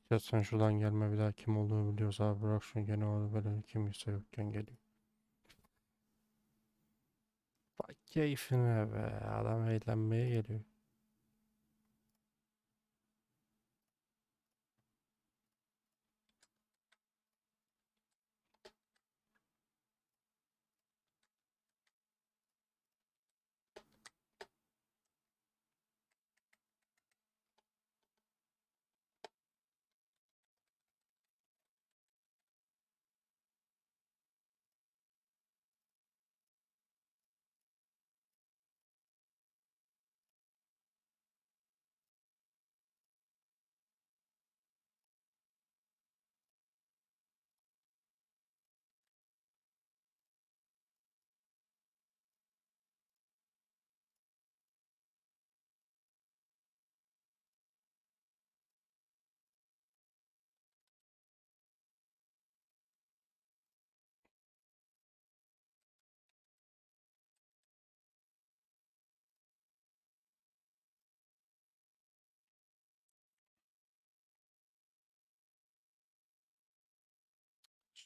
Ya sen şuradan gelme, bir daha kim olduğunu biliyoruz abi, bırak şunu, gene onu böyle kimse yokken geliyor. Bak keyfine be, adam eğlenmeye geliyor.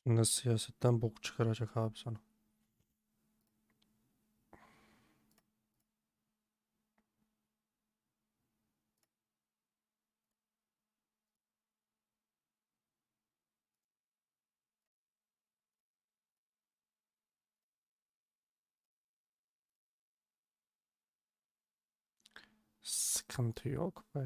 Şimdi siyasetten bok çıkaracak abi sana. Sıkıntı yok be.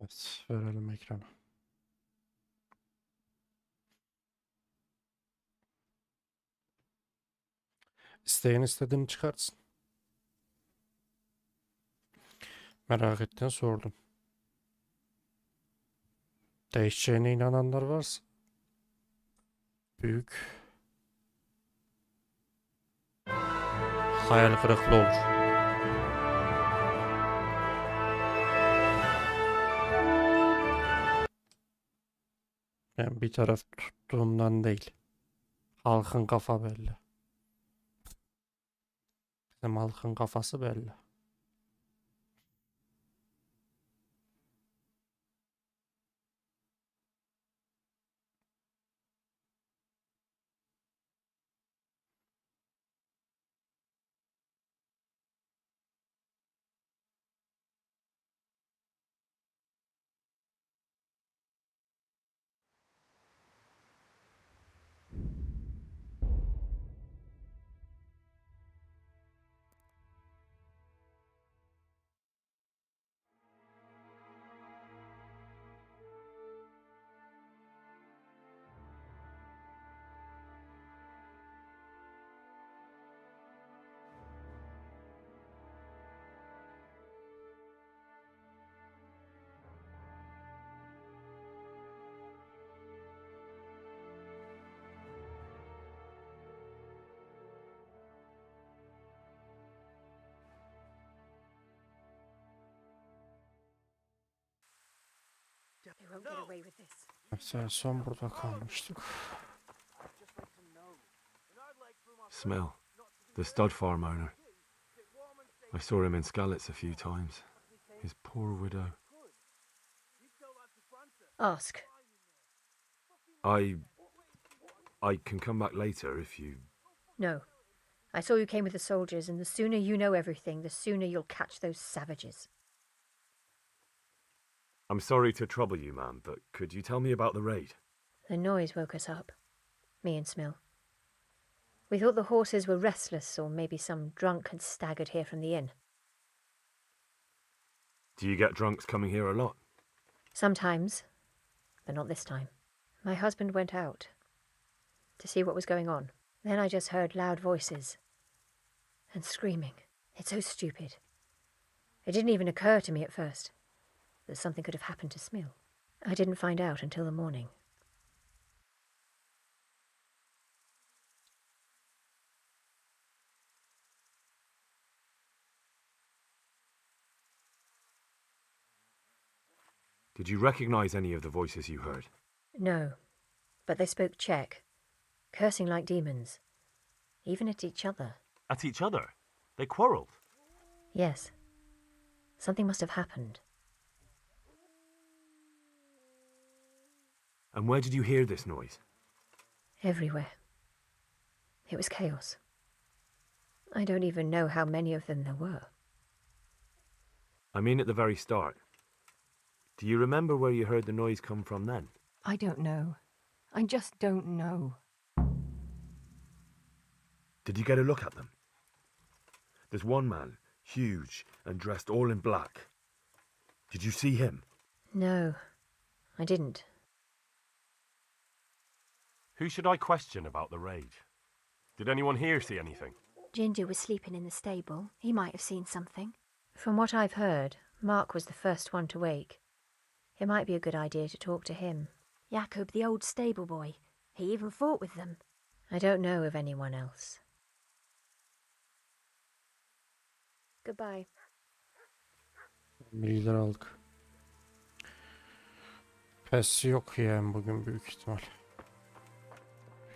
Evet, verelim ekranı. İsteyen istediğini çıkartsın. Merak ettiğini sordum. Değişeceğine inananlar varsa büyük hayal kırıklığı olur. Ben bir taraf tuttuğumdan değil. Halkın kafa belli. Bizim halkın kafası belli. They won't get away with this. Mesela son burada kalmıştık. Smell. The stud farm owner. I saw him in Skalitz a few times. His poor widow. Ask. I can come back later if you... No. I saw you came with the soldiers, and the sooner you know everything, the sooner you'll catch those savages. I'm sorry to trouble you, ma'am, but could you tell me about the raid? The noise woke us up. Me and Smill. We thought the horses were restless, or maybe some drunk had staggered here from the inn. Do you get drunks coming here a lot? Sometimes, but not this time. My husband went out to see what was going on. Then I just heard loud voices and screaming. It's so stupid. It didn't even occur to me at first that something could have happened to Smill. I didn't find out until the morning. Did you recognize any of the voices you heard? No, but they spoke Czech, cursing like demons, even at each other. At each other? They quarrelled? Yes. Something must have happened. And where did you hear this noise? Everywhere. It was chaos. I don't even know how many of them there were. I mean at the very start. Do you remember where you heard the noise come from then? I don't know. I just don't know. Did you get a look at them? There's one man, huge and dressed all in black. Did you see him? No, I didn't. Who should I question about the raid? Did anyone here see anything? Ginger was sleeping in the stable. He might have seen something. From what I've heard, Mark was the first one to wake. It might be a good idea to talk to him. Jacob, the old stable boy. He even fought with them. I don't know of anyone else. Goodbye. Bilgiler aldık. PES yok yani bugün büyük ihtimal.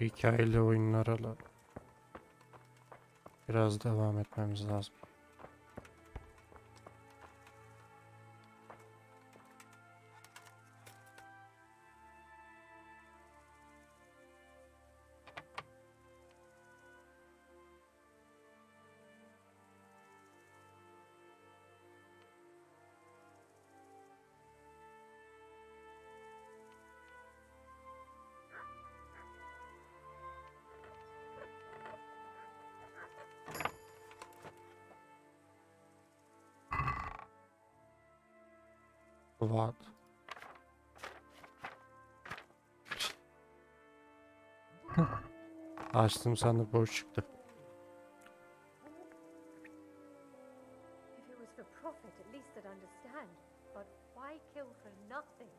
Hikayeli oyunlara biraz devam etmemiz lazım. What? Açtım sandım boş çıktı. If it was for profit, at least I'd understand. But why kill for nothing?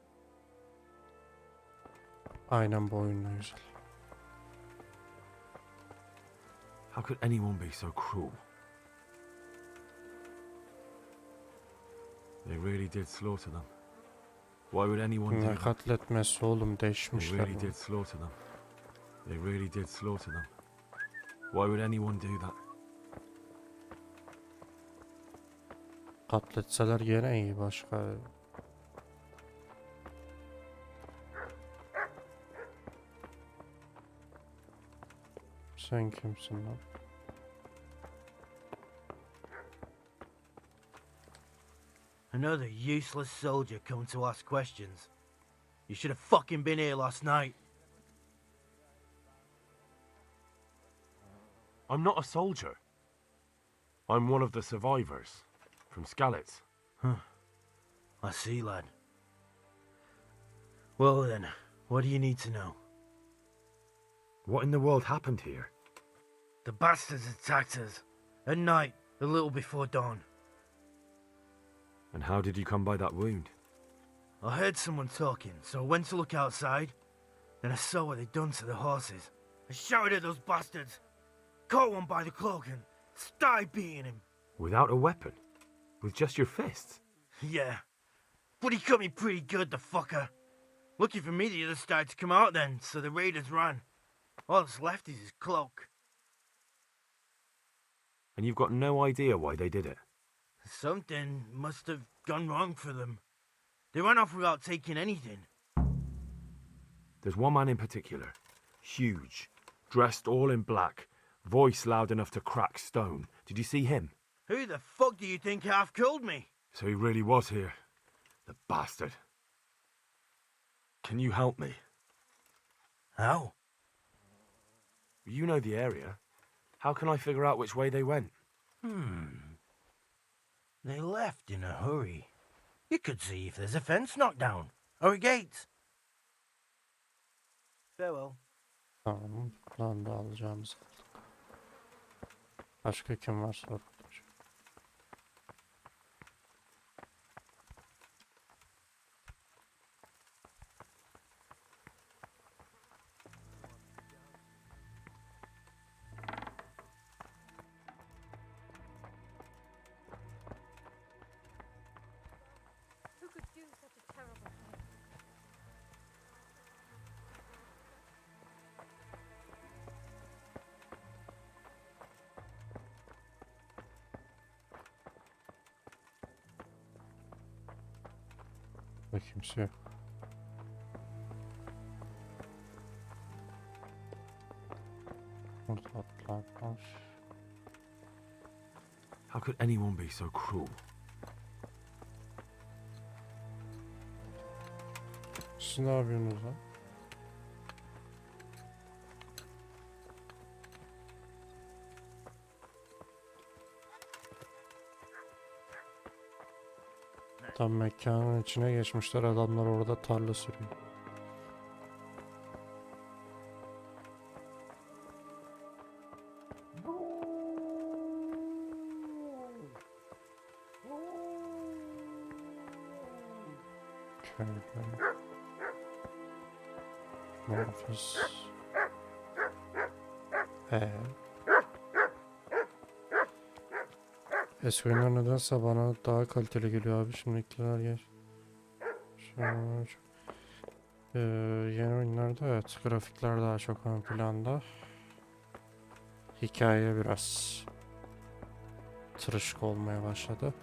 Aynen bu oyunla güzel. How could anyone be so cruel? They really did slaughter them. Why would anyone do Ne that? katletmesi oğlum They değişmişler. really did slaughter them. They really did slaughter them. Why would anyone do that? Katletseler gene iyi başka. Sen kimsin lan? Another useless soldier come to ask questions. You should have fucking been here last night. I'm not a soldier. I'm one of the survivors from Skalitz. I see, lad. Well then, what do you need to know? What in the world happened here? The bastards attacked us. At night, a little before dawn. And how did you come by that wound? I heard someone talking, so I went to look outside. Then I saw what they'd done to the horses. I shouted at those bastards. Caught one by the cloak and started beating him. Without a weapon? With just your fists? Yeah. But he cut me pretty good, the fucker. Lucky for me the others started to come out then, so the raiders ran. All that's left is his cloak. And you've got no idea why they did it? Something must have gone wrong for them. They ran off without taking anything. There's one man in particular. Huge. Dressed all in black. Voice loud enough to crack stone. Did you see him? Who the fuck do you think half killed me? So he really was here. The bastard. Can you help me? How? You know the area. How can I figure out which way they went? They left in a hurry. You could see if there's a fence knocked down. Or a gate. Farewell. Tamam. Lan da alacağımız aldık. Başka kim var sor. Who could do such a terrible thing? Burada kimse yok. Burada atlar var. How could anyone be so cruel? Siz ne yapıyorsunuz lan? Tam mekanın içine geçmişler, adamlar orada tarla sürüyor. Şöyle. Muhafız. Eski oyunlar nedense bana daha kaliteli geliyor abi. Şimdikiler geç. Yeni oyunlarda evet, grafikler daha çok ön planda. Hikaye biraz tırışık olmaya başladı.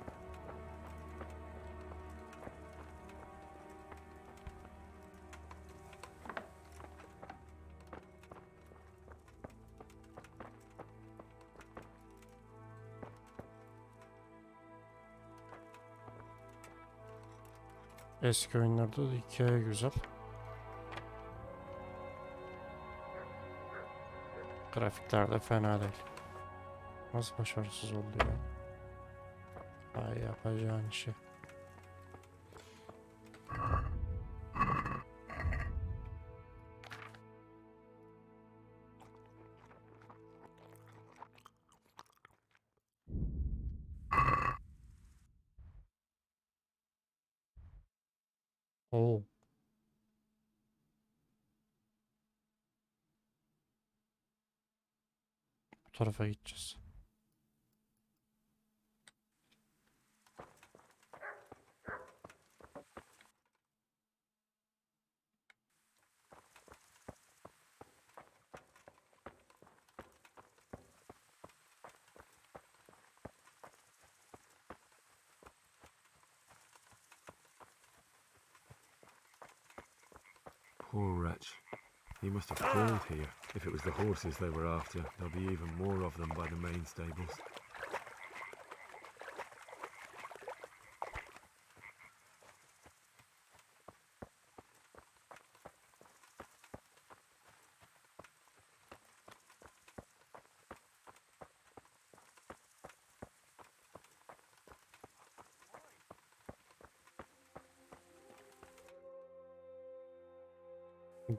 Eski oyunlarda da hikaye güzel. Grafikler de fena değil. Nasıl başarısız oldu ya? Ay, yapacağın şey. Oo. Bu tarafa gideceğiz. Poor wretch. He must have crawled here. If it was the horses they were after, there'll be even more of them by the main stables.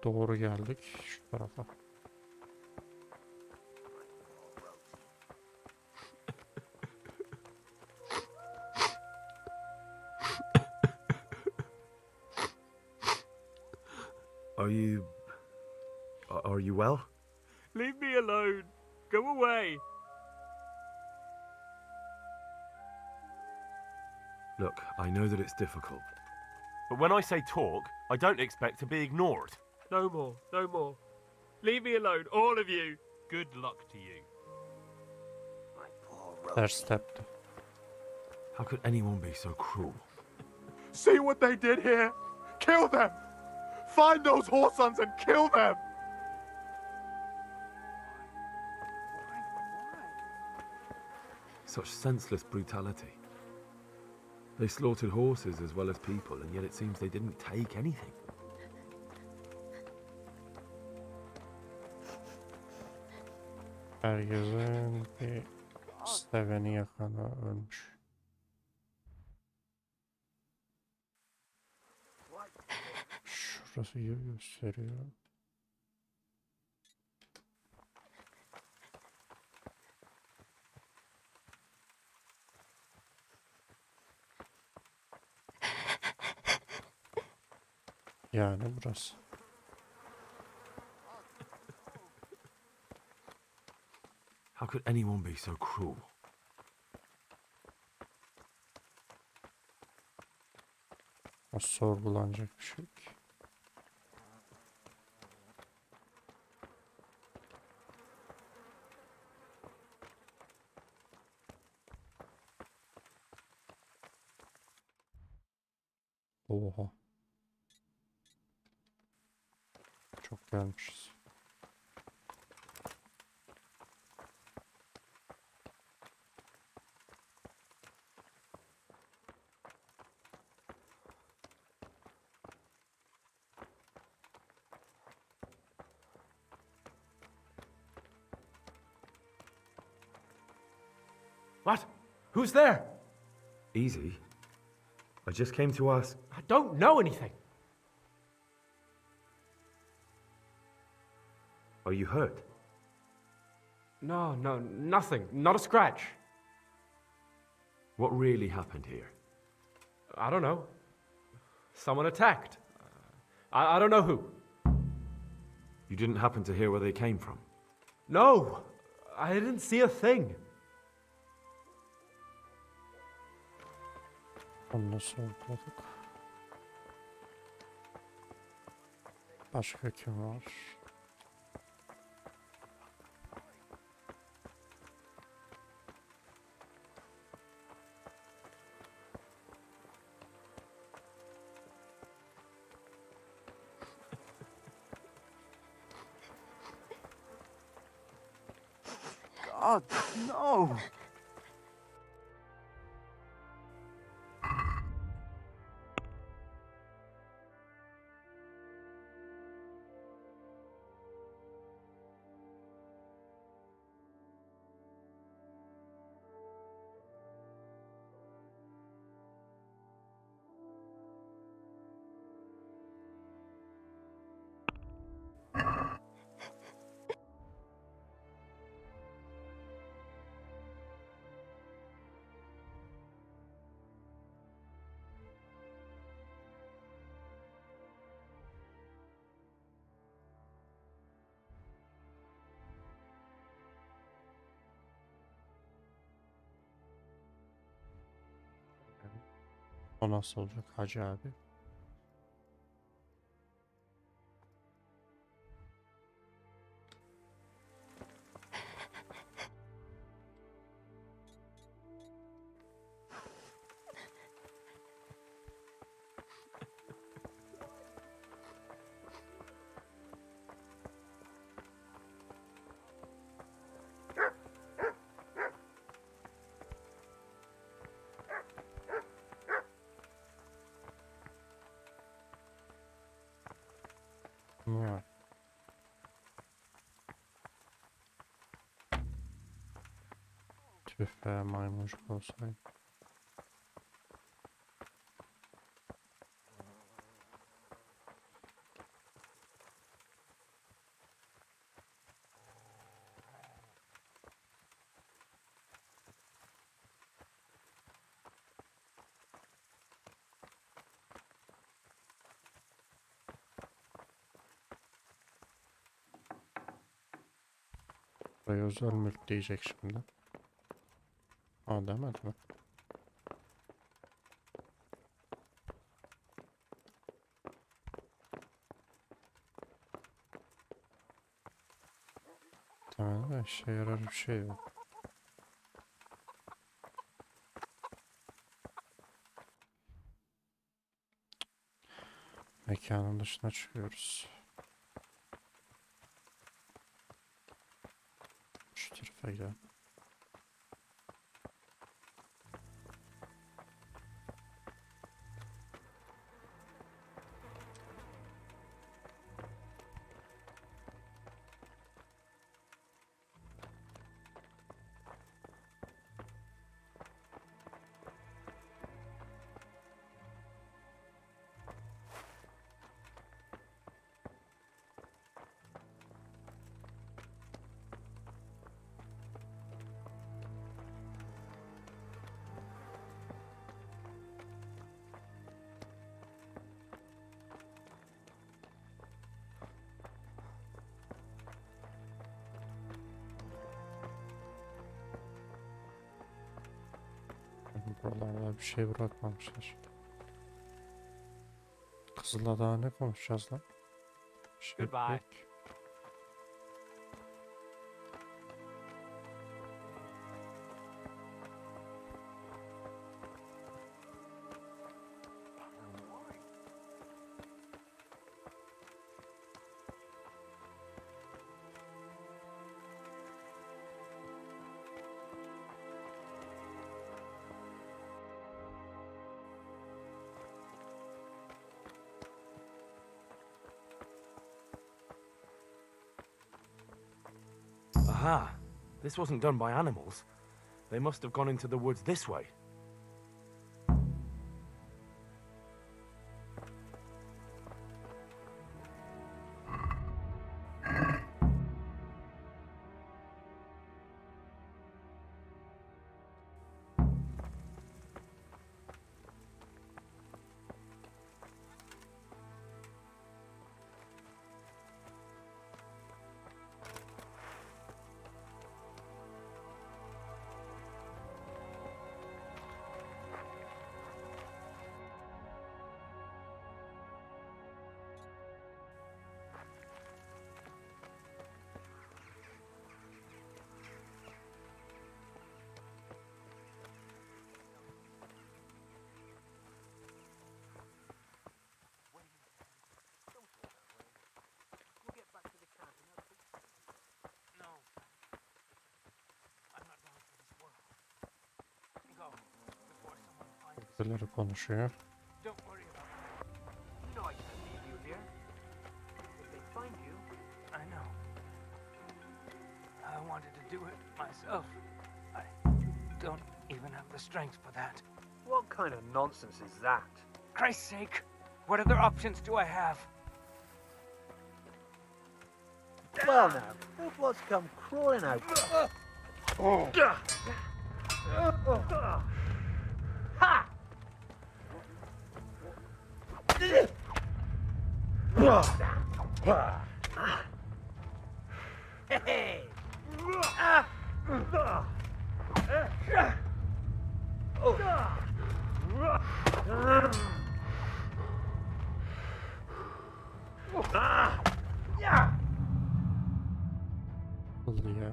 Doğru geldik şu tarafa. Are you well? Leave me alone. Go away. Look, I know that it's difficult. But when I say talk, I don't expect to be ignored. No more, no more. Leave me alone, all of you. Good luck to you. Ters tepti. How could anyone be so cruel? See what they did here? Kill them! Find those whoresons and kill them! Such senseless brutality. They slaughtered horses as well as people, and yet it seems they didn't take anything. Herkesin bir seveni yakını ölmüş. Şurası gösteriyor. Yani burası. How could anyone be so cruel? O sorgulanacak bir şey ki. Oha. çok gelmişiz. What? Who's there? Easy. I just came to ask. I don't know anything. Are you hurt? No, nothing. Not a scratch. What really happened here? I don't know. Someone attacked. I don't know who. You didn't happen to hear where they came from? No, I didn't see a thing. Onu nasıl uyguladık? Başka kim var? God, no! O nasıl olacak Hacı abi? Ya. Tüh be, maymuncuk olsaydı. Buraya özel mülk diyecek şimdi. Aa, demedi mi? Demedi de işe yarar bir şey yok. Mekanın dışına çıkıyoruz. Şu tarafa gidelim. Buralarda bir şey bırakmamışlar. Kızıl'la daha ne konuşacağız lan? Şey Goodbye. yok. Aha! This wasn't done by animals. They must have gone into the woods this way. Bizleri konuşuyor. Don't worry about it. You know I can't leave you here. If they find you, I know. I wanted to do it myself. I don't even have the strength for that. What kind of nonsense is that? Christ's sake, what other options do I have? Well now, look what's come crawling out. Ha! Hey! Oldu ya.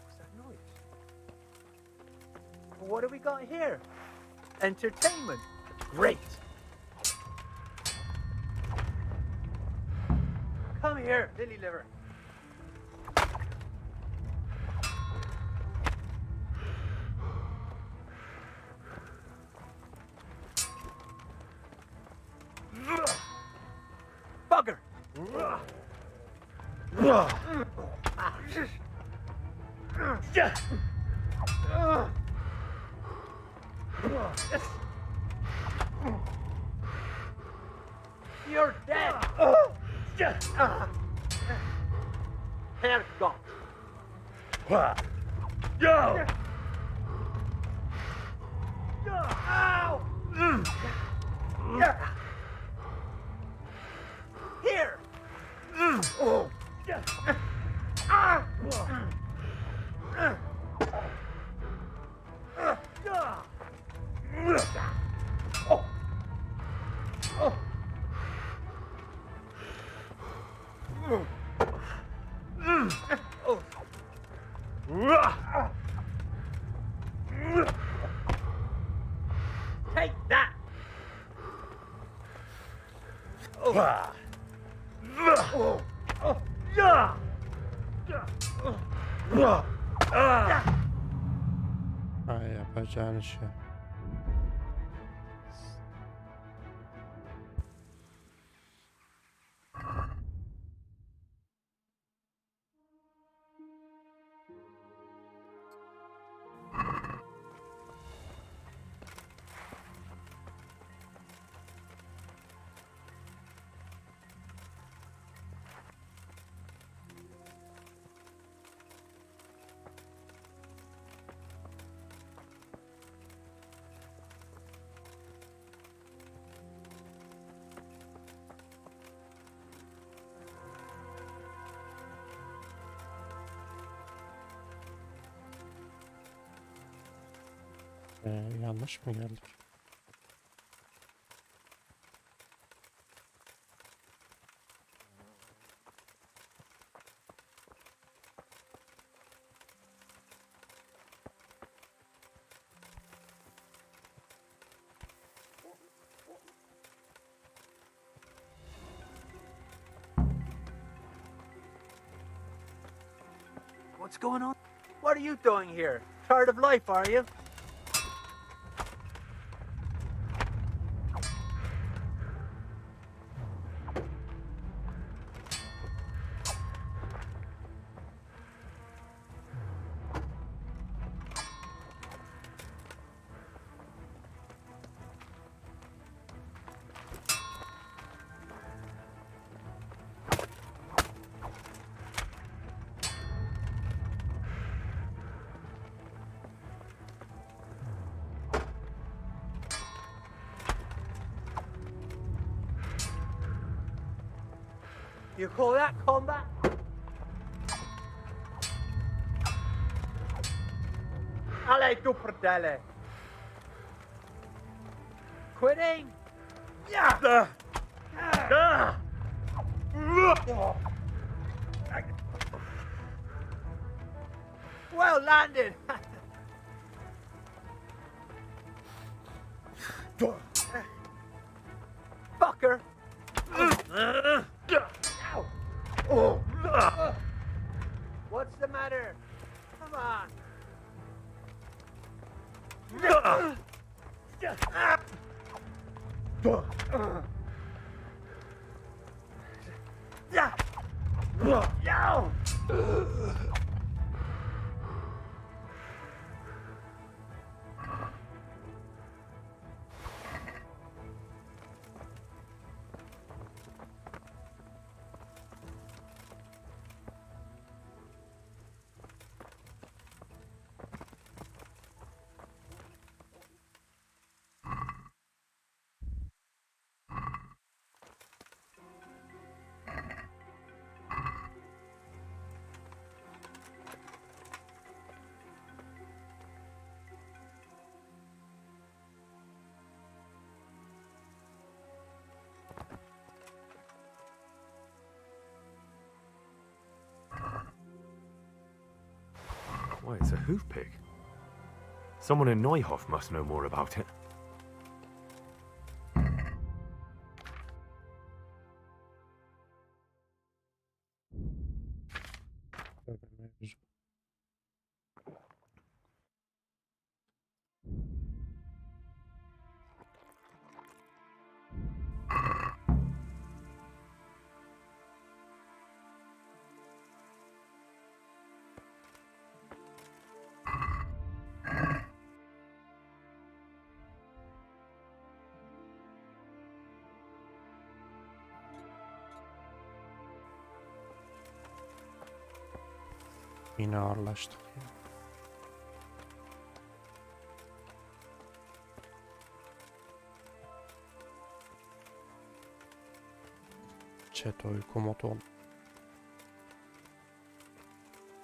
What's that noise? What have we got here? Entertainment. Great. Come here, lily liver. Bugger. You're dead. Hair gone. Go. Ow. Here. Take that. Ay yapacağın işi. Yanlış mı geldik? What's going on? What are you doing here? Tired of life, are you? You call that combat? Allez, tu fratelli. Quitting? Yeah. Well landed. Fucker. What's the matter? Come on. Why, it's a hoof pig. Someone in Neuhof must know more about it. Yine ağırlaştık ya. Chat uyku modu ol.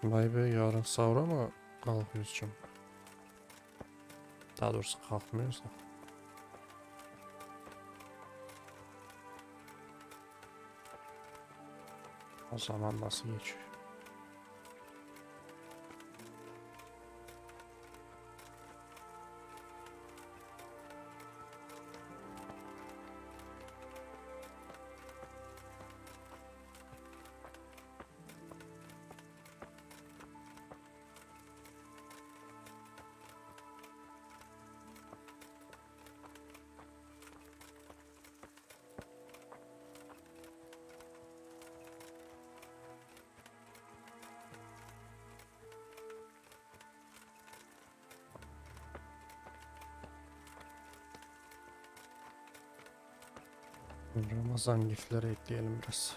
Vay be, yarın sahura mı kalkıyoruz çünkü? Daha doğrusu kalkmıyoruz da. O zaman nasıl geçiyor? Ramazan gifleri ekleyelim biraz.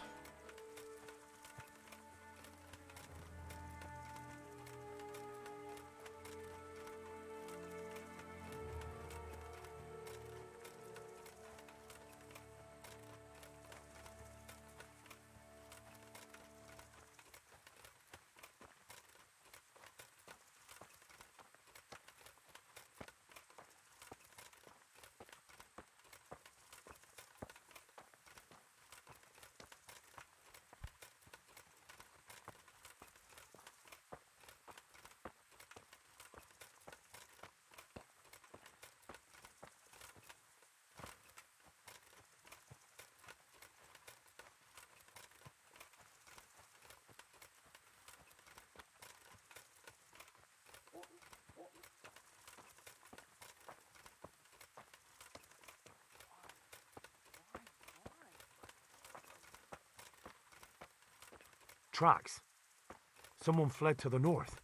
Tracks. Someone fled to the north.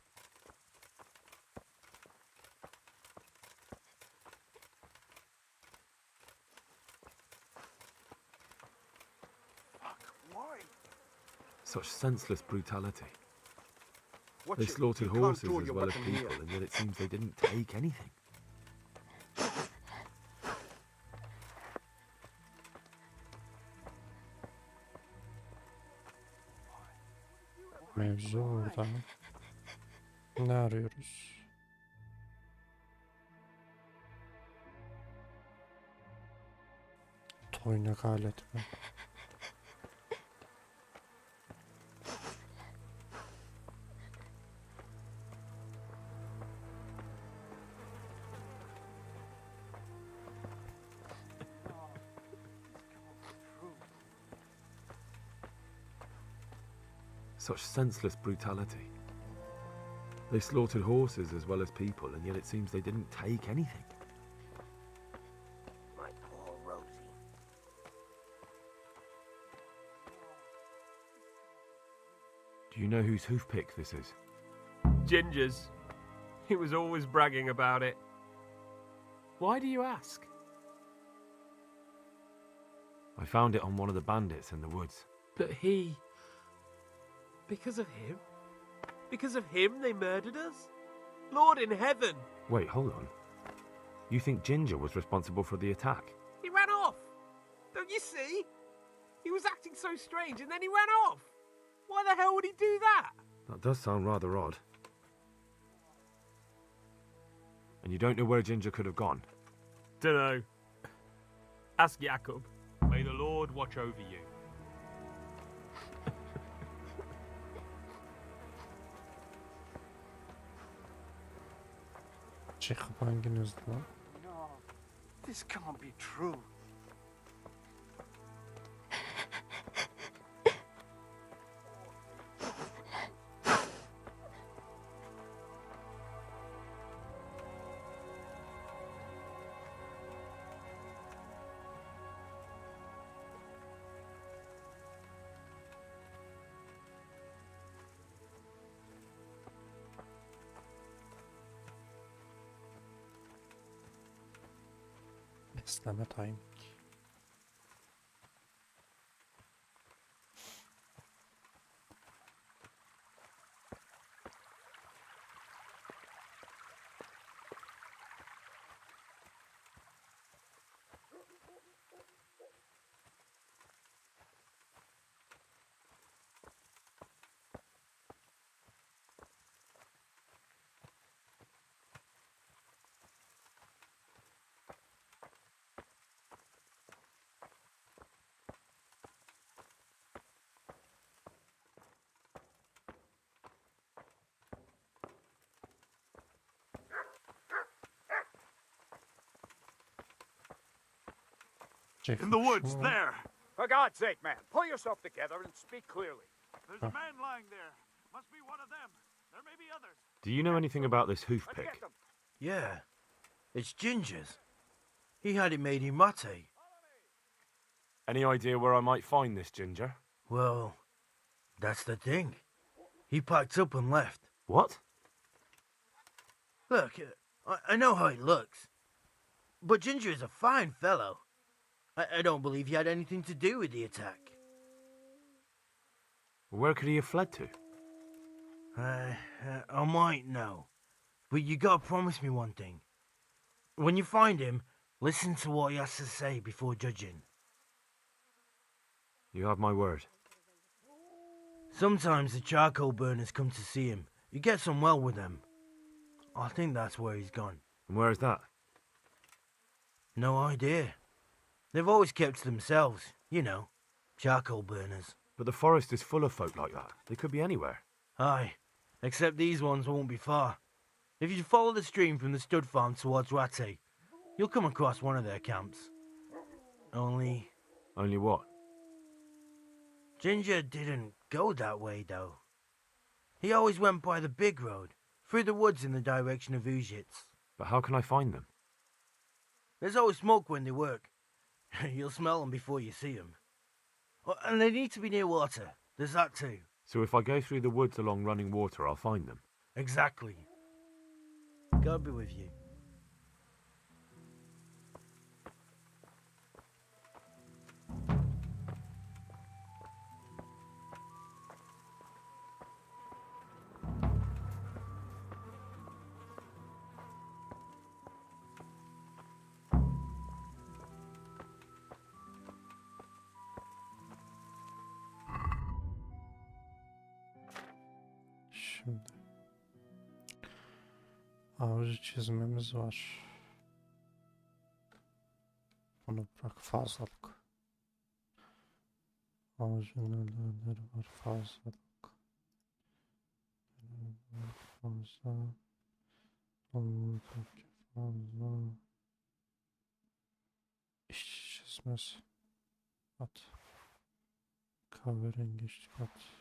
Why? Such senseless brutality. Watch They it. slaughtered You can't horses draw as your well as weapon people, here. and yet it seems they didn't take anything. Mevzu orada. Ne arıyoruz? Toynak aleti mi? Such senseless brutality. They slaughtered horses as well as people, and yet it seems they didn't take anything. My poor Rosie. Do you know whose hoofpick this is? Ginger's. He was always bragging about it. Why do you ask? I found it on one of the bandits in the woods. But he... Because of him? Because of him they murdered us? Lord in heaven! Wait, hold on. You think Ginger was responsible for the attack? He ran off! Don't you see? He was acting so strange and then he ran off! Why the hell would he do that? That does sound rather odd. And you don't know where Ginger could have gone? Dunno. Ask Jacob. May the Lord watch over you. Çıkıp hanginiz lan? No, this can't be true. Besleme timing. In the woods, there. For God's sake, man, pull yourself together and speak clearly. There's a man lying there. Must be one of them. There may be others. Do you know anything about this Let's hoofpick? get them. Yeah, it's Ginger's. He had it made in mate. Any idea where I might find this Ginger? Well, that's the thing. He packed up and left. What? Look, I know how he looks. But Ginger is a fine fellow. I don't believe he had anything to do with the attack. Where could he have fled to? I might know. But you gotta promise me one thing. When you find him, listen to what he has to say before judging. You have my word. Sometimes the charcoal burners come to see him. He gets on well with them. I think that's where he's gone. And where is that? No idea. They've always kept to themselves, you know, charcoal burners. But the forest is full of folk like that. They could be anywhere. Aye, except these ones won't be far. If you follow the stream from the stud farm towards Rate, you'll come across one of their camps. Only Only what? Ginger didn't go that way, though. He always went by the big road, through the woods in the direction of Uzits. But how can I find them? There's always smoke when they work. You'll smell them before you see them. Oh, and they need to be near water. There's that too. So if I go through the woods along running water, I'll find them. Exactly. God be with you. Şimdi avcı çizmemiz var. Bunu bırak, fazlalık. Avcının neleri var, fazlalık. Fazla. Olmadaki fazla. İş çizmesi. At. Kahverengi at.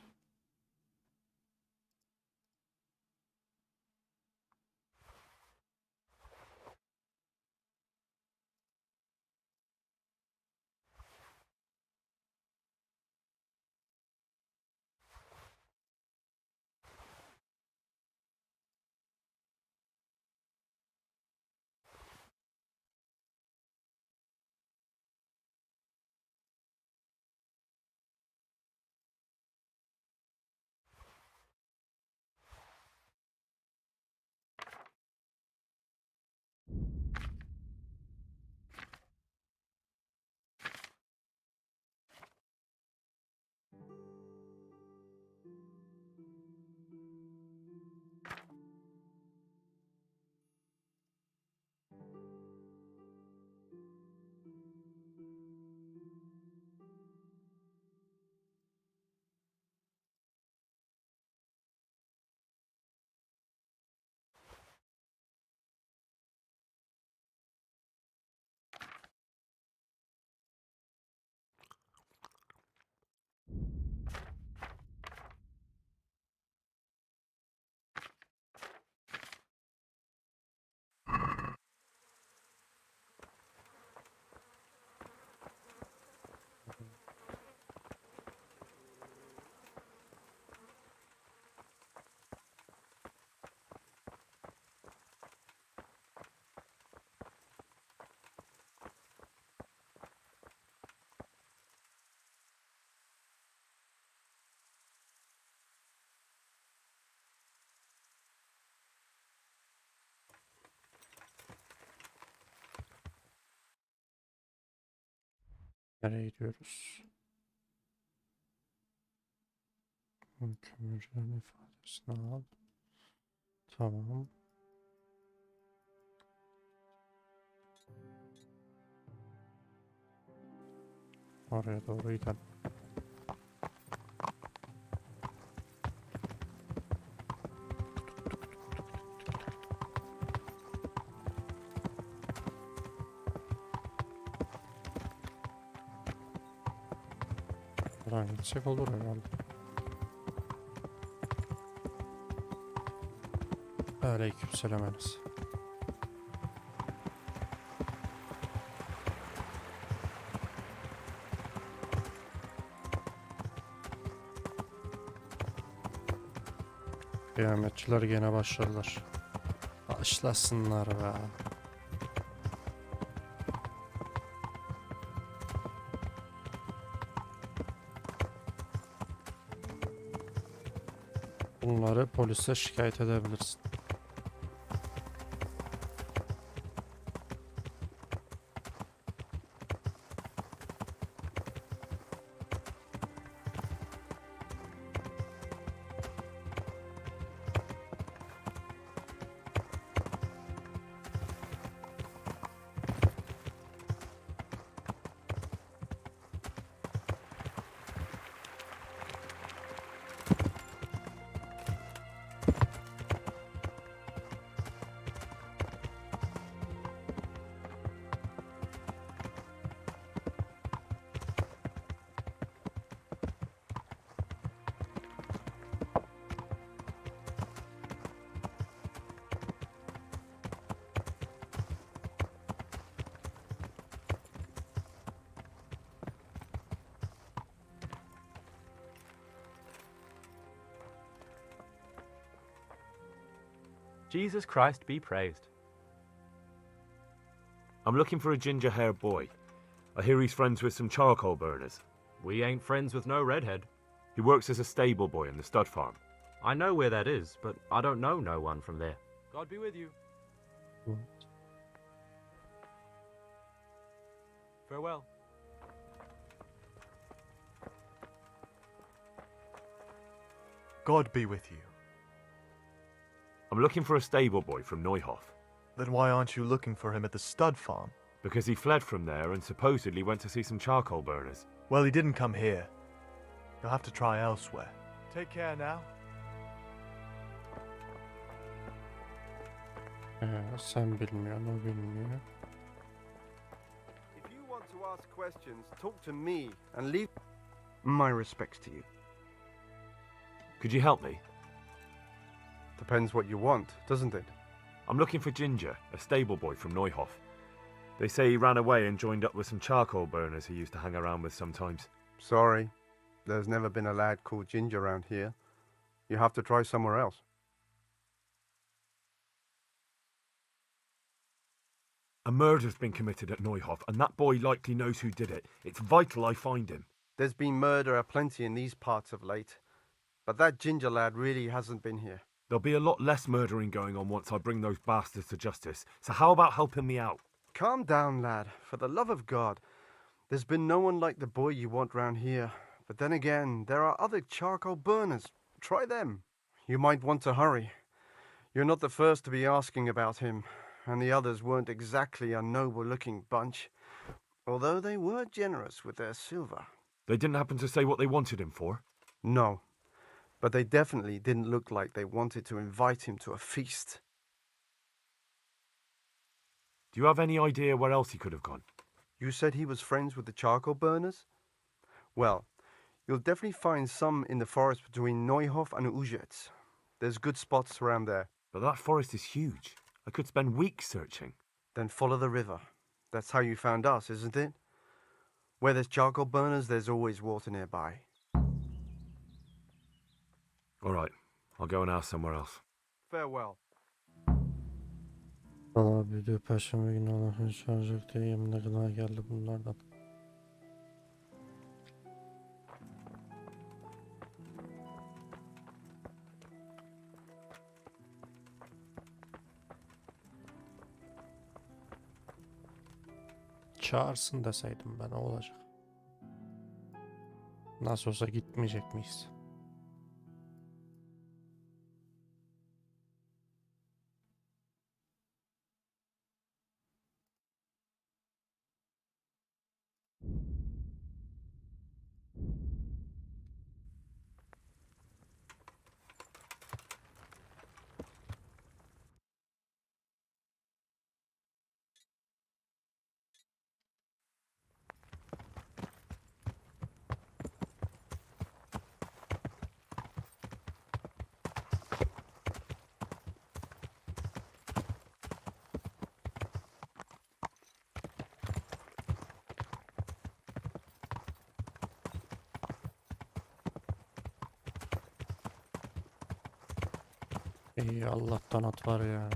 Nereye gidiyoruz? Kömürlerin ifadesini al. Tamam. Oraya doğru gidelim. Buradan gitsek olur herhalde. Aleykümselam Enes. Kıyametçiler gene başladılar. Başlasınlar be. Bunları polise şikayet edebilirsin. Jesus Christ be praised. I'm looking for a ginger-haired boy. I hear he's friends with some charcoal burners. We ain't friends with no redhead. He works as a stable boy in the stud farm. I know where that is, but I don't know no one from there. God be with you. Farewell. God be with you. I'm looking for a stable boy from Neuhof. Then why aren't you looking for him at the stud farm? Because he fled from there and supposedly went to see some charcoal burners. Well, he didn't come here. You'll have to try elsewhere. Take care now. Sen bilmiyorsun, o bilmiyor. If you want to ask questions, talk to me and leave my respects to you. Could you help me? Depends what you want, doesn't it? I'm looking for Ginger, a stable boy from Neuhof. They say he ran away and joined up with some charcoal burners he used to hang around with sometimes. Sorry, there's never been a lad called Ginger around here. You have to try somewhere else. A murder's been committed at Neuhof, and that boy likely knows who did it. It's vital I find him. There's been murder aplenty in these parts of late, but that Ginger lad really hasn't been here. There'll be a lot less murdering going on once I bring those bastards to justice, so how about helping me out? Calm down, lad, for the love of God. There's been no one like the boy you want round here, but then again, there are other charcoal burners. Try them. You might want to hurry. You're not the first to be asking about him, and the others weren't exactly a noble-looking bunch, although they were generous with their silver. They didn't happen to say what they wanted him for? No, but they definitely didn't look like they wanted to invite him to a feast. Do you have any idea where else he could have gone? You said he was friends with the charcoal burners? Well, you'll definitely find some in the forest between Neuhof and Uzets. There's good spots around there. But that forest is huge. I could spend weeks searching. Then follow the river. That's how you found us, isn't it? Where there's charcoal burners, there's always water nearby. All right, I'll go and ask somewhere else. Farewell. Valla video perşembe günü Allah'ın şarjı diye yeminle kadar geldi bunlardan. Çağırsın deseydim ben, o olacak. Nasıl olsa gitmeyecek miyiz? İyi Allah'tan at var ya.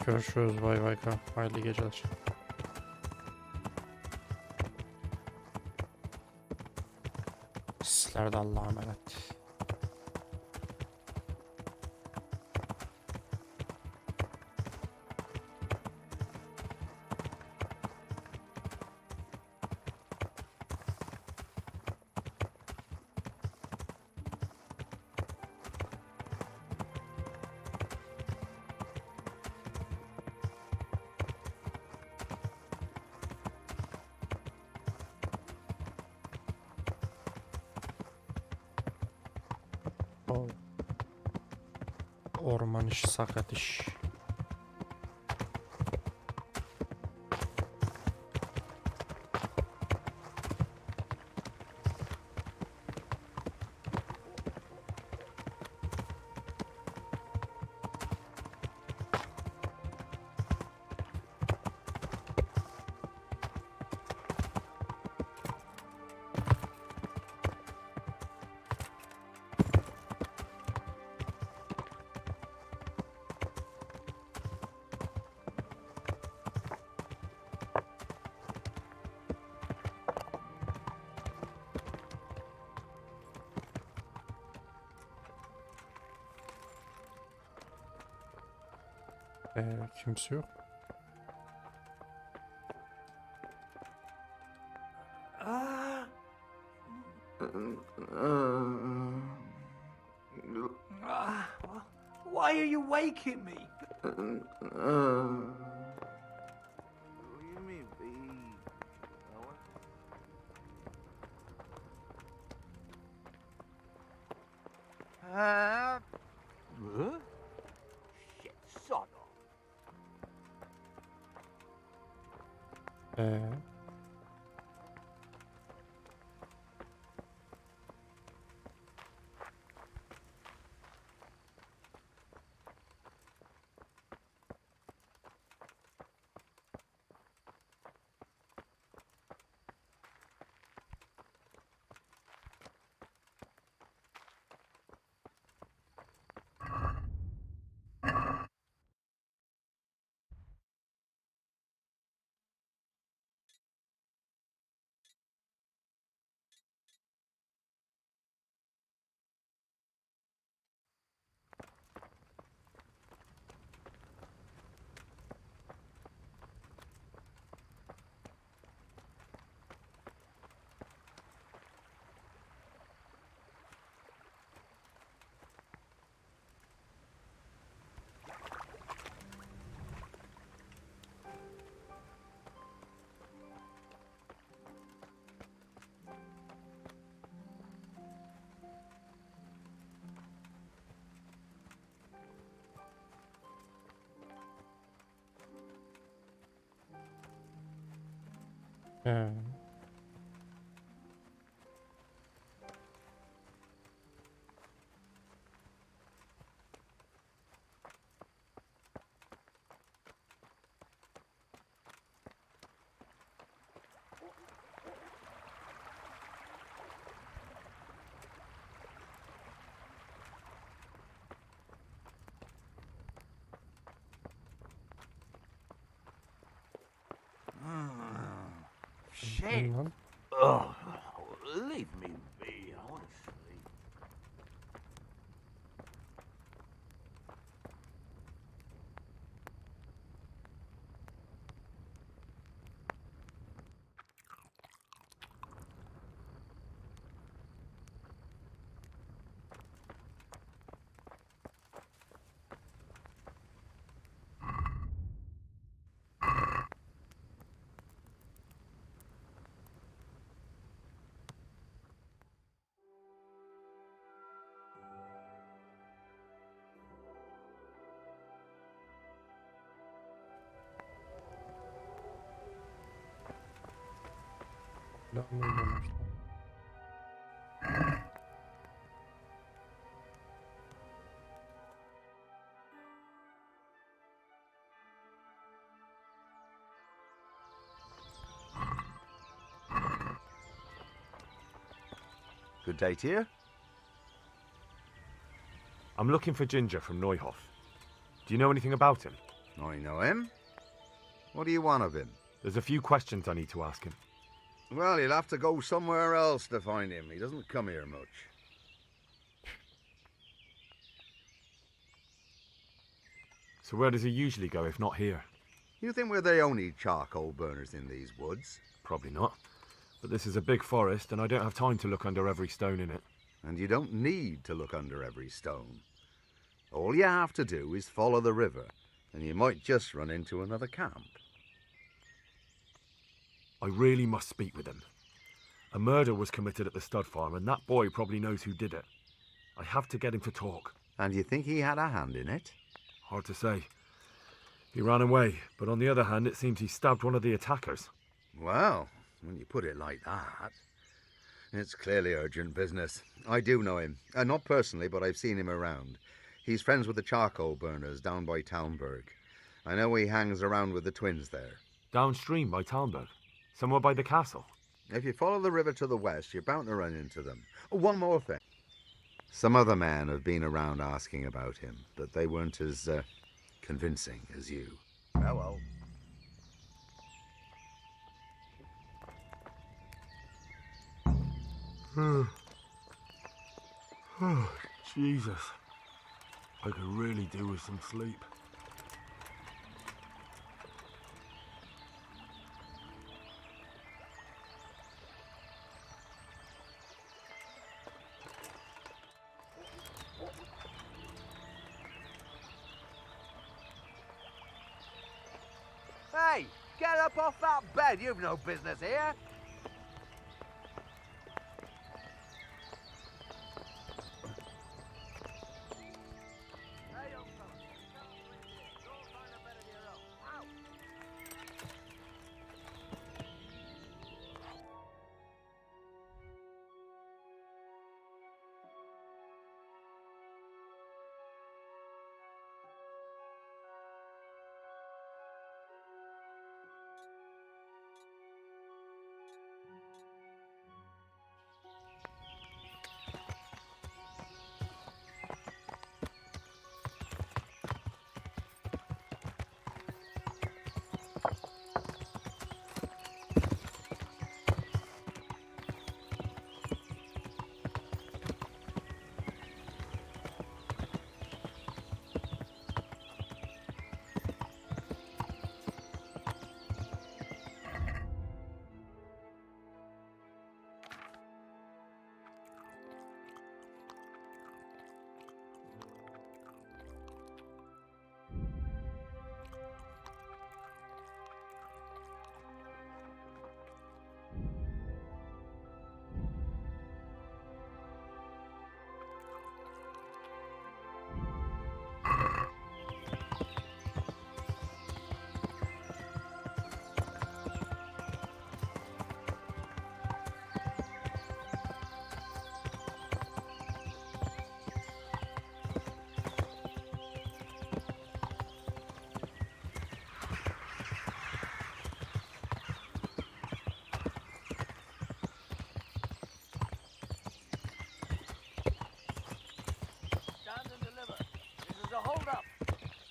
Görüşürüz. Bay bay. Hayırlı geceler. Sizler de Allah'a emanet. Oh. Orman işi sakat iş. Kimse yok. Why are you waking me? What do you mean, Shit, son of. Shit. Lan. Oh, leave me be. I want to sleep. Lan ne oluyormuş lan? Good day to you. I'm looking for Ginger from Neuhof. Do you know anything about him? I know him. What do you want of him? There's a few questions I need to ask him. Well, you'll have to go somewhere else to find him. He doesn't come here much. So where does he usually go if not here? You think we're the only charcoal burners in these woods? Probably not. But this is a big forest and I don't have time to look under every stone in it. And you don't need to look under every stone. All you have to do is follow the river, and you might just run into another camp. I really must speak with him. A murder was committed at the stud farm and that boy probably knows who did it. I have to get him to talk. And you think he had a hand in it? Hard to say. He ran away, but on the other hand it seems he stabbed one of the attackers. Well, when you put it like that, it's clearly urgent business. I do know him. Not personally, but I've seen him around. He's friends with the charcoal burners down by Townburg. I know he hangs around with the twins there. Downstream by Townburg? Somewhere by the castle? If you follow the river to the west, you're bound to run into them. Oh, one more thing. Some other men have been around asking about him, but they weren't as convincing as you. Hello. Oh, Jesus. I could really do with some sleep. Hey, get up off that bed. You've no business here.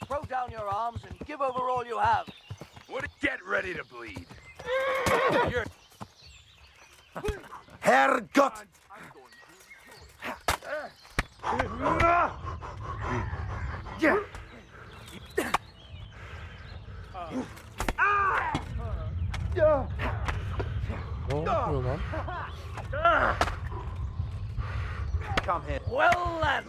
Throw down your arms and give over all you have. Get ready to bleed. Herrgott! Ne oluyor lan? Come here. Well, lads.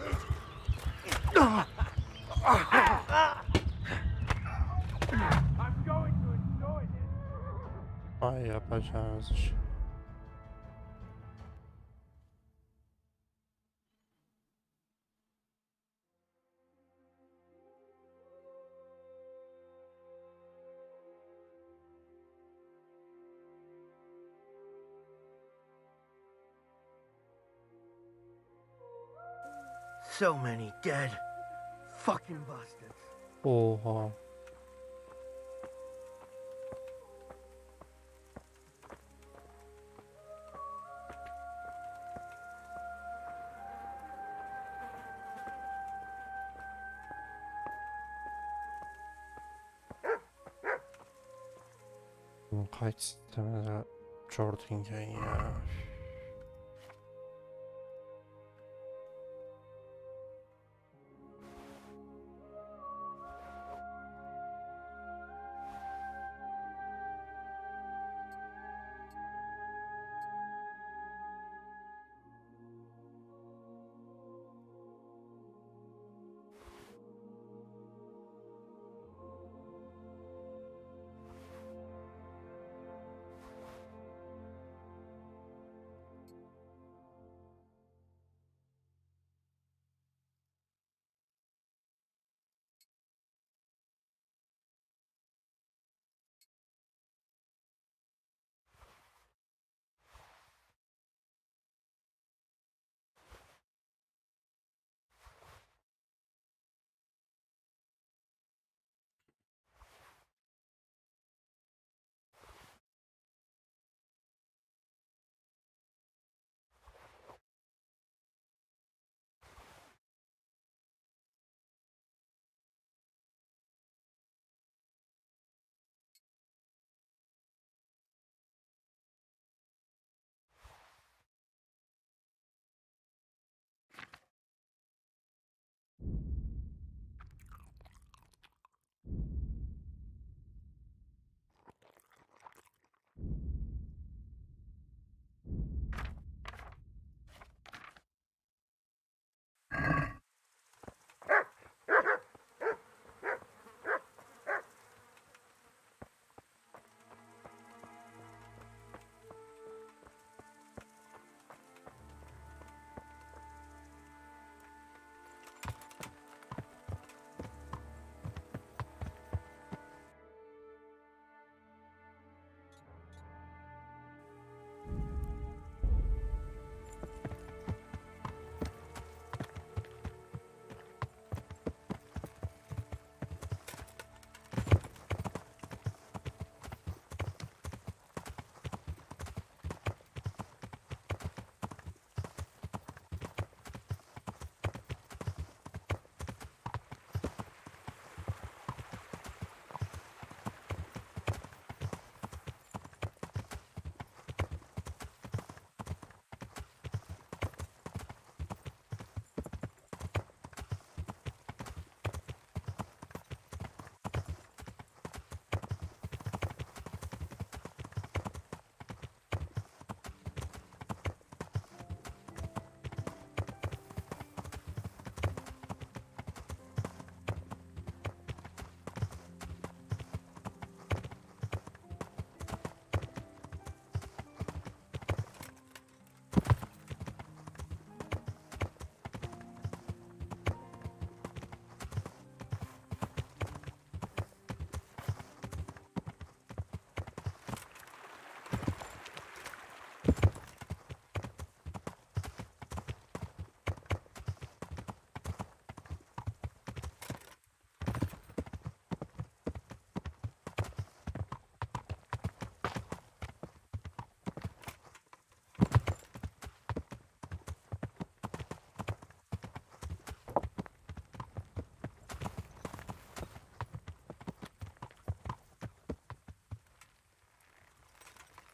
I'm going to enjoy this. Ay yapacağınız iş. So many dead. Fucking bastards. Oha. Fight sistemi de Jordan ya.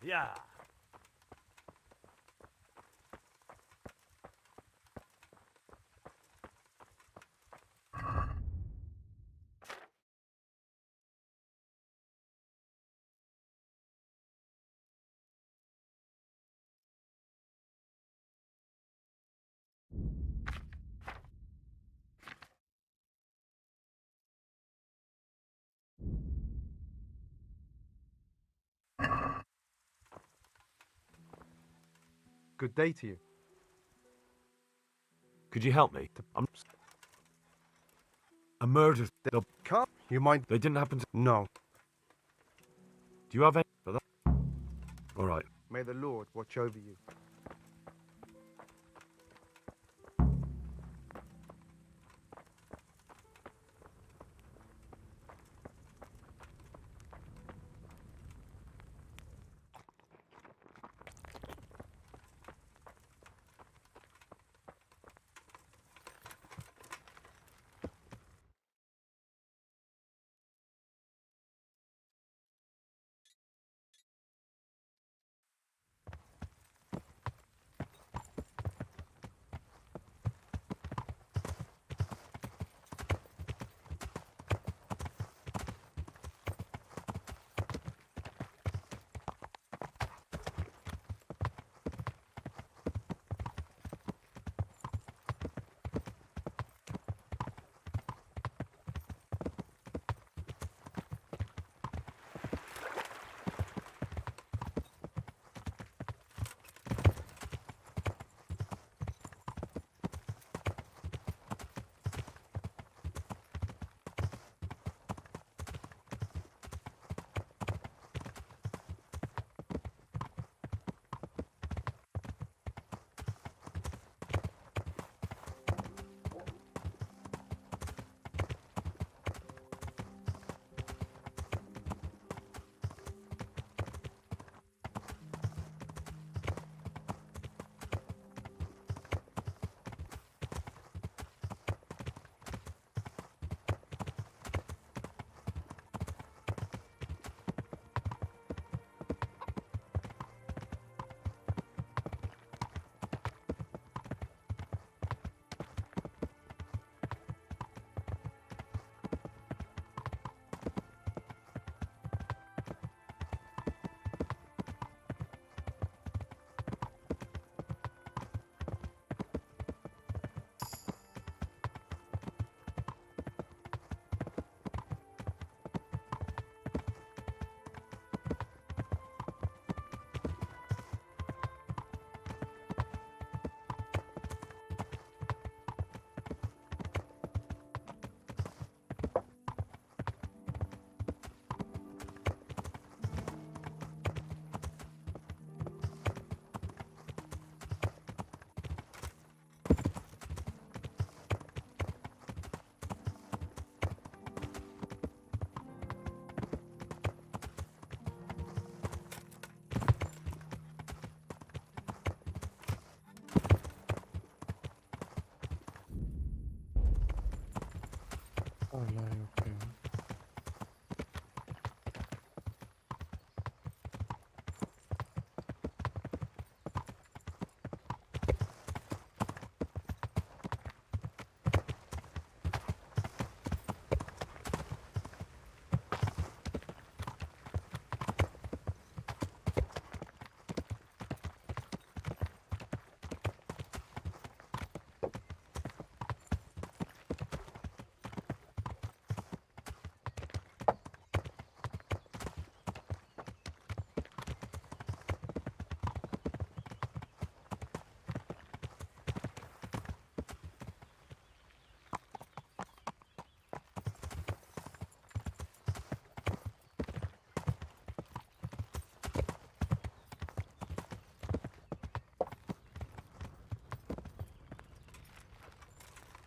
Yeah. Good day to you. Could you help me? A murder. Can't. You might. They didn't happen to. No. Do you have any for that? All right. May the Lord watch over you.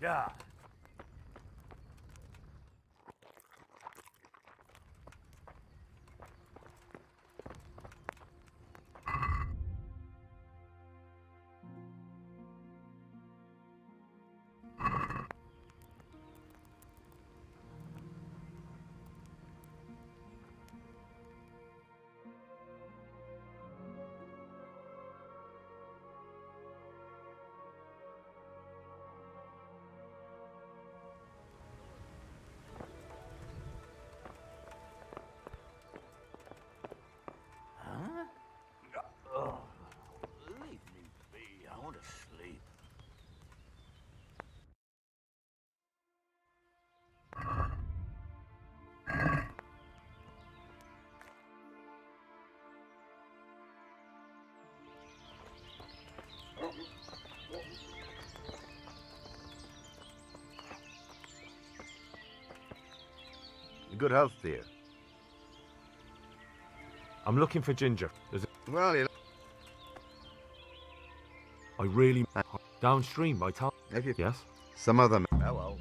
Yeah. Leave me be. I want to sleep. Good health, dear. I'm looking for Ginger. Well, you I really... Downstream by town. If you... Yes? Some other... Hello.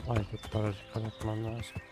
Aygıtlara dikkat etmem lazım.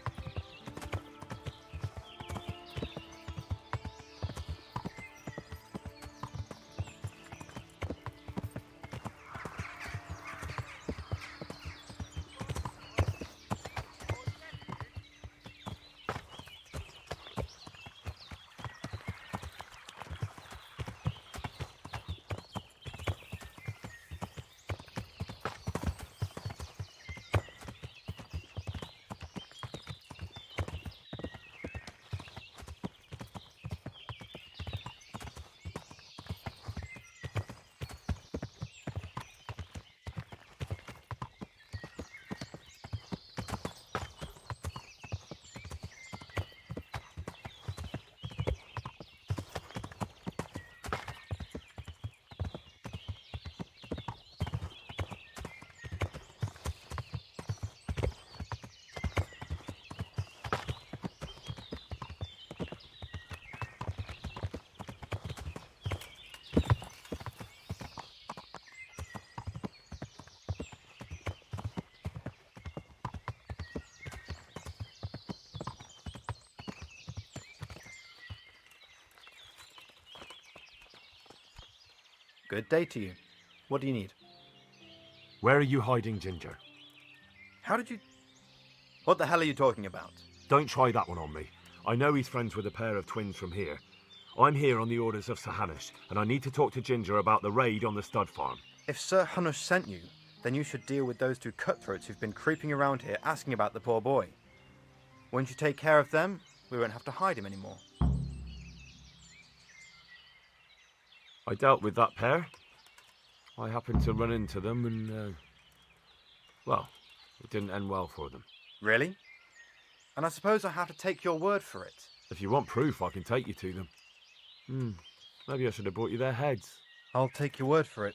Good day to you. What do you need? Where are you hiding Ginger? How did you... What the hell are you talking about? Don't try that one on me. I know he's friends with a pair of twins from here. I'm here on the orders of Sir Hanush, and I need to talk to Ginger about the raid on the stud farm. If Sir Hanush sent you, then you should deal with those two cutthroats who've been creeping around here asking about the poor boy. Once you take care of them, we won't have to hide him anymore. I dealt with that pair. I happened to run into them and, well, it didn't end well for them. Really? And I suppose I have to take your word for it. If you want proof, I can take you to them. Maybe I should have brought you their heads. I'll take your word for it.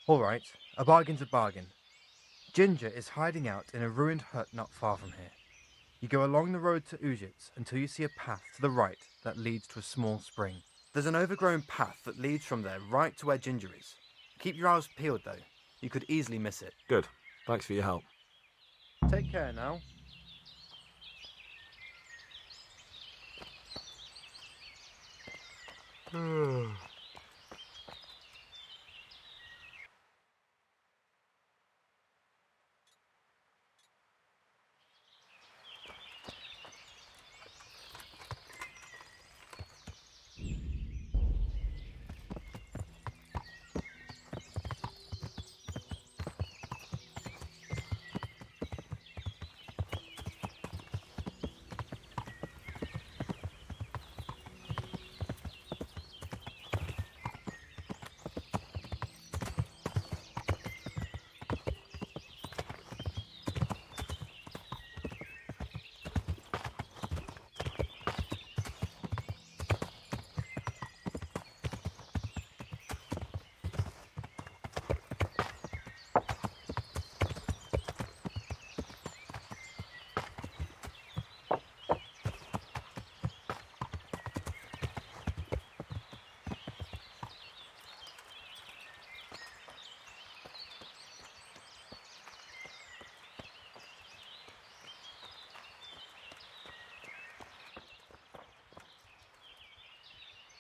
All right, a bargain's a bargain. Ginger is hiding out in a ruined hut not far from here. You go along the road to Ujits until you see a path to the right that leads to a small spring. There's an overgrown path that leads from there right to where Ginger is. Keep your eyes peeled, though. You could easily miss it. Good. Thanks for your help. Take care now.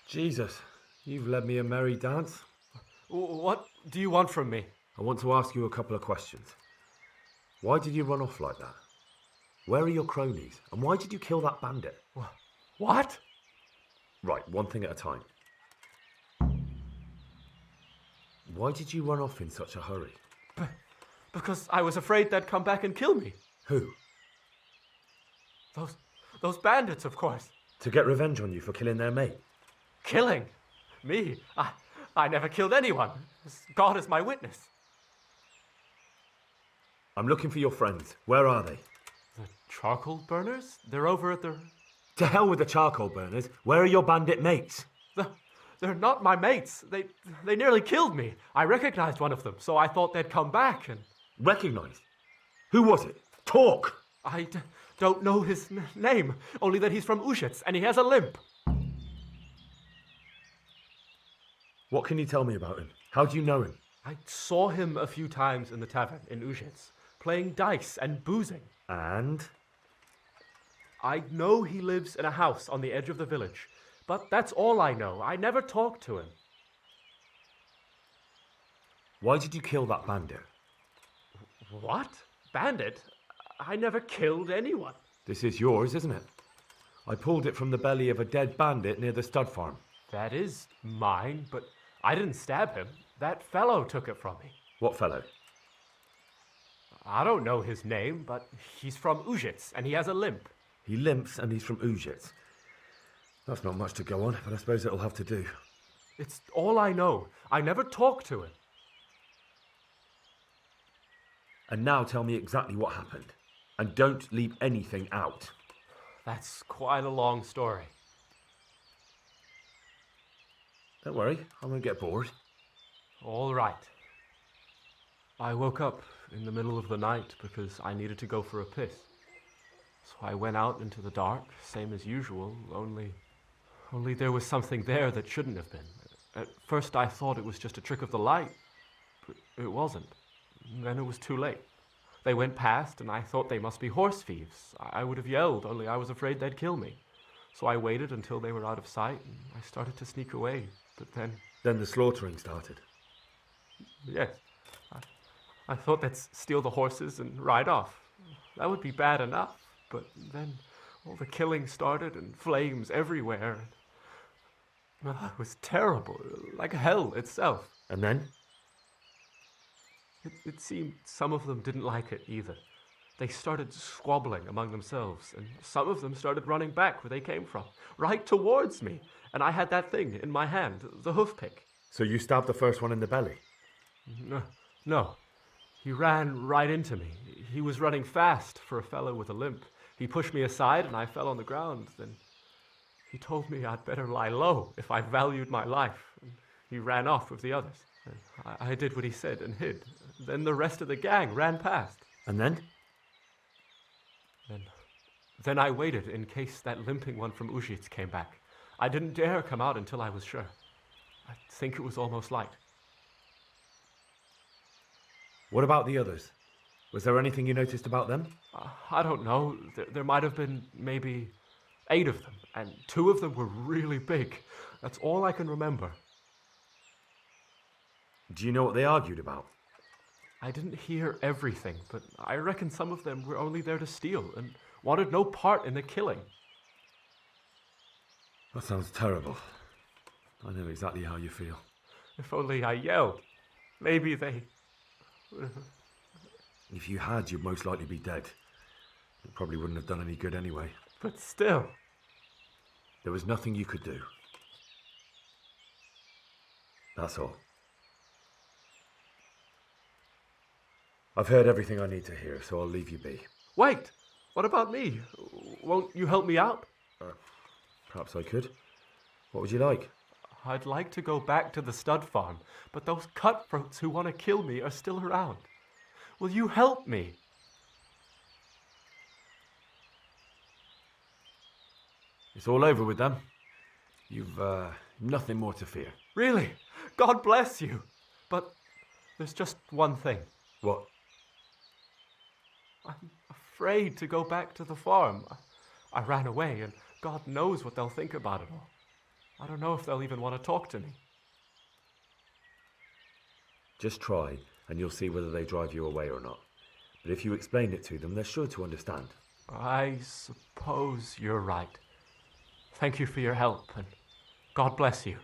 Jesus, you've led me a merry dance. What do you want from me? I want to ask you a couple of questions. Why did you run off like that? Where are your cronies? And why did you kill that bandit? What? Right, one thing at a time. Why did you run off in such a hurry? Because I was afraid they'd come back and kill me. Who? Those bandits, of course. To get revenge on you for killing their mate? Killing? Me? I never killed anyone. God is my witness. I'm looking for your friends. Where are they? The charcoal burners? They're over at the... To hell with the charcoal burners. Where are your bandit mates? They're not my mates. They nearly killed me. I recognized one of them, so I thought they'd come back and... Recognized? Who was it? Talk! I don't know his name, only that he's from Uzhitz and he has a limp. What can you tell me about him? How do you know him? I saw him a few times in the tavern in Uzhitz, playing dice and boozing. And? I know he lives in a house on the edge of the village, but that's all I know. I never talked to him. Why did you kill that bandit? What? Bandit? I never killed anyone. This is yours, isn't it? I pulled it from the belly of a dead bandit near the stud farm. That is mine, but I didn't stab him. That fellow took it from me. What fellow? I don't know his name, but he's from Uzhitz and he has a limp. He limps and he's from Uzhitz. That's not much to go on, but I suppose it'll have to do. It's all I know. I never talked to him. And now tell me exactly what happened. And don't leave anything out. That's quite a long story. Don't worry, I won't get bored. All right. I woke up in the middle of the night because I needed to go for a piss. So I went out into the dark, same as usual, only there was something there that shouldn't have been. At first I thought it was just a trick of the light, but it wasn't. Then it was too late. They went past and I thought they must be horse thieves. I would have yelled, only I was afraid they'd kill me. So I waited until they were out of sight and I started to sneak away, but then... Then the slaughtering started? Yes. I thought they'd steal the horses and ride off. That would be bad enough, but then all the killing started and flames everywhere. It was terrible, like hell itself. And then? It seemed some of them didn't like it either. They started squabbling among themselves, and some of them started running back where they came from, right towards me. And I had that thing in my hand, the hoof pick. So you stabbed the first one in the belly? No. He ran right into me. He was running fast for a fellow with a limp. He pushed me aside and I fell on the ground. Then he told me I'd better lie low if I valued my life. And he ran off with the others. I did what he said and hid. Then the rest of the gang ran past. And then? Then I waited in case that limping one from Uzhitz came back. I didn't dare come out until I was sure. I think it was almost light. What about the others? Was there anything you noticed about them? I don't know. There might have been maybe 8 of them, and 2 of them were really big. That's all I can remember. Do you know what they argued about? I didn't hear everything, but I reckon some of them were only there to steal and wanted no part in the killing. That sounds terrible. I know exactly how you feel. If only I yelled. Maybe they... If you had, you'd most likely be dead. It probably wouldn't have done any good anyway. But still... There was nothing you could do. That's all. I've heard everything I need to hear, so I'll leave you be. Wait! What about me? Won't you help me out? Perhaps I could. What would you like? I'd like to go back to the stud farm, but those cutthroats who want to kill me are still around. Will you help me? It's all over with them. You've nothing more to fear. Really? God bless you. But there's just one thing. What? I'm afraid to go back to the farm. I ran away, and God knows what they'll think about it all. I don't know if they'll even want to talk to me. Just try, and you'll see whether they drive you away or not. But if you explain it to them, they're sure to understand. I suppose you're right. Thank you for your help, and God bless you.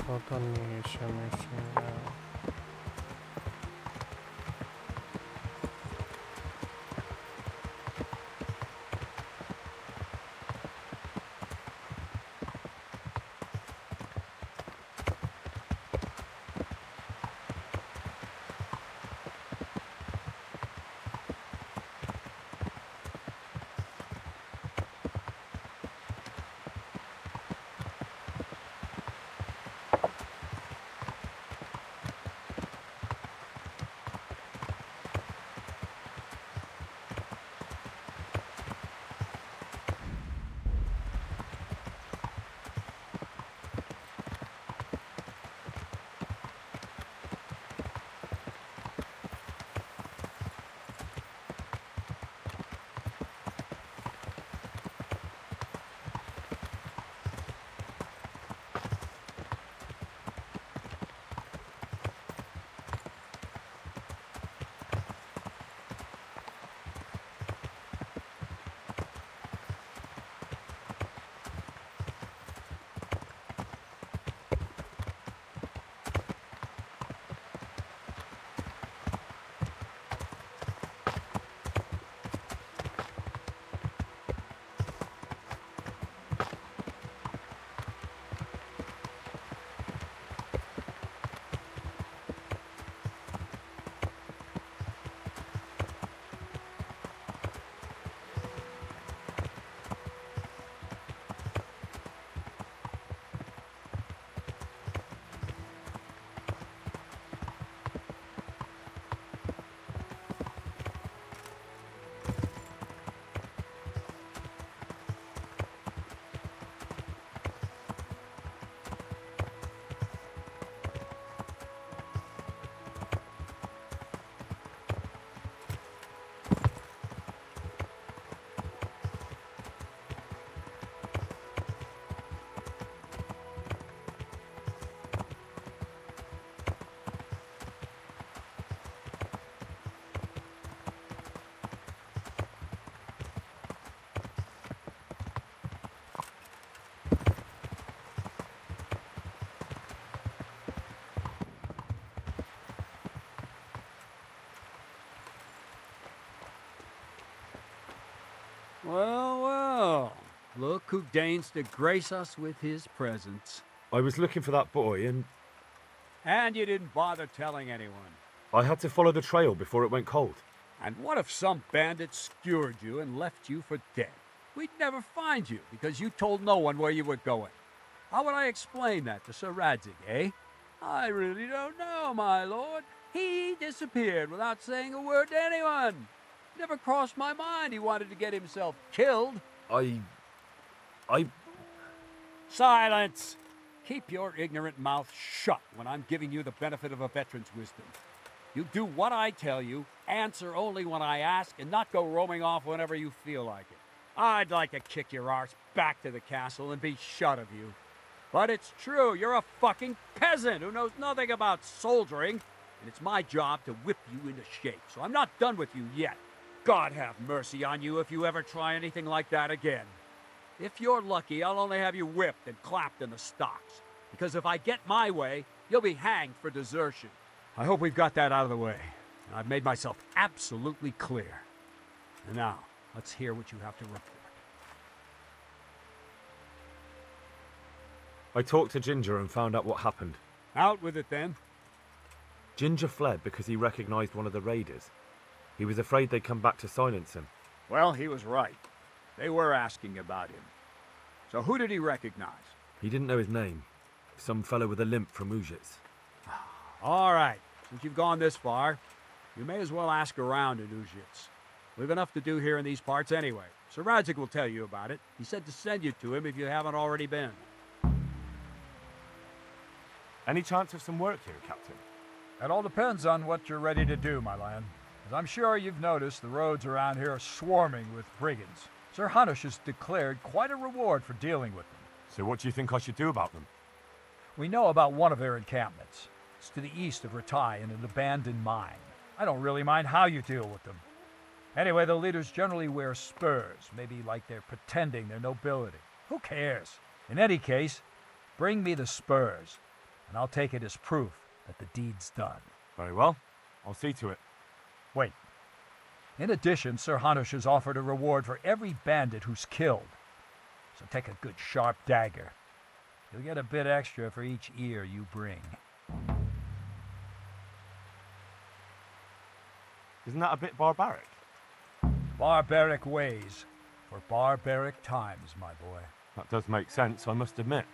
Oradan niye geçemiyorsun ya? Well, well. Look who deigns to grace us with his presence. I was looking for that boy and... And you didn't bother telling anyone. I had to follow the trail before it went cold. And what if some bandit skewered you and left you for dead? We'd never find you because you told no one where you were going. How would I explain that to Sir Radzig, eh? I really don't know, my lord. He disappeared without saying a word to anyone. Never crossed my mind he wanted to get himself killed. I... Silence! Keep your ignorant mouth shut when I'm giving you the benefit of a veteran's wisdom. You do what I tell you, answer only when I ask, and not go roaming off whenever you feel like it. I'd like to kick your arse back to the castle and be shut of you. But it's true, you're a fucking peasant who knows nothing about soldiering, and it's my job to whip you into shape, so I'm not done with you yet. God have mercy on you if you ever try anything like that again. If you're lucky, I'll only have you whipped and clapped in the stocks. Because if I get my way, you'll be hanged for desertion. I hope we've got that out of the way. I've made myself absolutely clear. And now, let's hear what you have to report. I talked to Ginger and found out what happened. Out with it then. Ginger fled because he recognized one of the raiders. He was afraid they'd come back to silence him. Well, he was right. They were asking about him. So who did he recognize? He didn't know his name. Some fellow with a limp from Ujits. All right. Since you've gone this far, you may as well ask around in Ujits. We've enough to do here in these parts anyway. Sir Radzig will tell you about it. He said to send you to him if you haven't already been. Any chance of some work here, Captain? It all depends on what you're ready to do, my lad. As I'm sure you've noticed, the roads around here are swarming with brigands. Sir Hanush has declared quite a reward for dealing with them. So what do you think I should do about them? We know about one of their encampments. It's to the east of Ratai in an abandoned mine. I don't really mind how you deal with them. Anyway, the leaders generally wear spurs, maybe like they're pretending their nobility. Who cares? In any case, bring me the spurs. and I'll take it as proof that the deed's done. Very well. I'll see to it. Wait. In addition, Sir Hanush has offered a reward for every bandit who's killed. So take a good sharp dagger. You'll get a bit extra for each ear you bring. Isn't that a bit barbaric? Barbaric ways for barbaric times, my boy. That does make sense, I must admit.